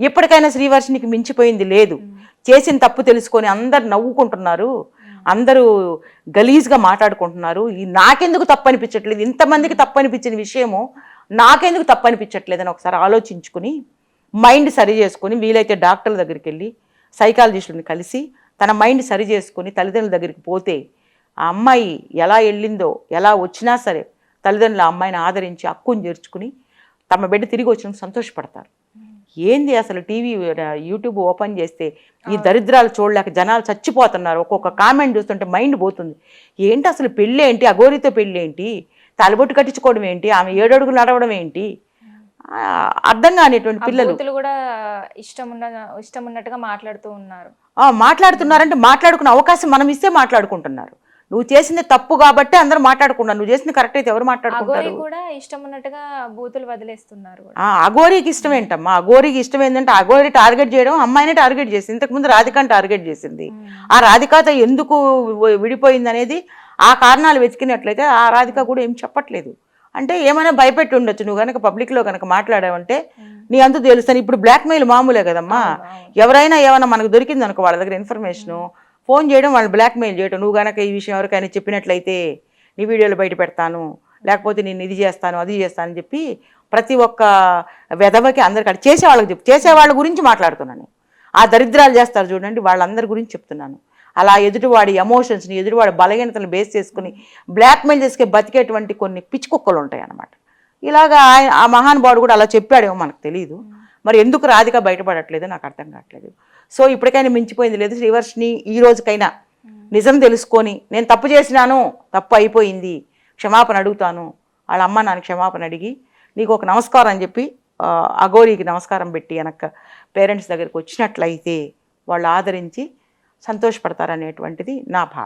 ఇప్పటికైనా శ్రీవర్షినికి మించిపోయింది లేదు. చేసిన తప్పు తెలుసుకొని అందరు నవ్వుకుంటున్నారు, అందరూ గలీజ్గా మాట్లాడుకుంటున్నారు. నాకెందుకు తప్పు అనిపించట్లేదు, ఇంతమందికి తప్పు అనిపించిన విషయము నాకెందుకు తప్పు అనిపించట్లేదని ఒకసారి ఆలోచించుకుని మైండ్ సరి చేసుకొని వీలైతే డాక్టర్ల దగ్గరికి వెళ్ళి సైకాలజిస్టుని కలిసి తన మైండ్ సరి చేసుకుని తల్లిదండ్రుల దగ్గరికి పోతే ఆ అమ్మాయి ఎలా వెళ్ళిందో ఎలా వచ్చినా సరే తల్లిదండ్రులు ఆ అమ్మాయిని ఆదరించి హక్కుని చేర్చుకుని తమ బిడ్డ తిరిగి వచ్చినందుకు సంతోషపడతారు. ఏంది అసలు టీవీ యూట్యూబ్ ఓపెన్ చేస్తే ఈ దరిద్రాలు చూడలేక జనాలు చచ్చిపోతున్నారు. ఒక్కొక్క కామెంట్ చూస్తుంటే మైండ్ పోతుంది. ఏంటి అసలు పెళ్ళి ఏంటి, అఘోరితో పెళ్ళి ఏంటి, తలబొట్టు కట్టించుకోవడం ఏంటి, ఆమె 7 అడుగులు నడవడం ఏంటి, అర్థం కానిటువంటి పిల్లలు కూడా ఇష్టం ఉన్నట్టుగా మాట్లాడుతున్నారంటే మాట్లాడుకునే అవకాశం మనం ఇస్తే మాట్లాడుకుంటున్నారు. నువ్వు చేసింది తప్పు కాబట్టి అందరూ మాట్లాడుకున్నారు, నువ్వు చేసింది కరెక్ట్ అయితే ఎవరు మాట్లాడుకుంటారు? ఇష్టం ఉన్నట్టుగా బూతులు వదిలేస్తున్నారు. అఘోరికి ఇష్టం ఏంటమ్మా, అఘోరికి ఇష్టం ఏంటంటే అఘోరి టార్గెట్ చేయడం అమ్మాయినే టార్గెట్ చేసింది, ఇంతకుముందు రాధికని టార్గెట్ చేసింది. ఆ రాధికతో ఎందుకు విడిపోయింది అనేది ఆ కారణాలు వెతికినట్లయితే ఆ రాధిక కూడా ఏం చెప్పట్లేదు. అంటే ఏమైనా భయపెట్టి ఉండొచ్చు, నువ్వు కనుక పబ్లిక్లో కనుక మాట్లాడావంటే నీ అంతు తెలుస్తాను. ఇప్పుడు బ్లాక్మెయిల్ మామూలే కదమ్మా, ఎవరైనా ఏమైనా మనకు దొరికింది అనుకో వాళ్ళ దగ్గర ఇన్ఫర్మేషను ఫోన్ చేయడం, వాళ్ళు బ్లాక్మెయిల్ చేయడం. నువ్వు కనుక ఈ విషయం ఎవరికైనా చెప్పినట్లయితే నీ వీడియోలు బయట పెడతాను, లేకపోతే నేను ఇది చేస్తాను అది చేస్తాను అని చెప్పి ప్రతి ఒక్క వెధవకి అందరికీ చేసేవాళ్ళకి చేసేవాళ్ళ గురించి మాట్లాడుతున్నాను. ఆ దరిద్రాలు చేస్తారు చూడండి వాళ్ళందరి గురించి చెప్తున్నాను. అలా ఎదుటివాడి ఎమోషన్స్ని ఎదుటివాడి బలహీనతలను బేస్ చేసుకుని బ్లాక్మెయిల్ చేసుకే బతికేటువంటి కొన్ని పిచ్చి కుక్కలు ఉంటాయి అన్నమాట. ఇలాగా ఆ మహానుభావుడు కూడా అలా చెప్పాడేమో మనకు తెలియదు. మరి ఎందుకు రాధిక బయటపడట్లేదు నాకు అర్థం కావట్లేదు. సో ఇప్పటికైనా మించిపోయింది లేదు. శ్రీవర్షిని ఈ రోజుకైనా నిజం తెలుసుకొని నేను తప్పు చేసినాను, తప్పు అయిపోయింది, క్షమాపణ అడుగుతాను, వాళ్ళ అమ్మ నాన్న క్షమాపణ అడిగి నీకు ఒక నమస్కారం అని చెప్పి అఘోరికి నమస్కారం పెట్టి వెనక పేరెంట్స్ దగ్గరికి వచ్చినట్లయితే వాళ్ళు ఆదరించి సంతోషపడతారనేటువంటిది నా భావం.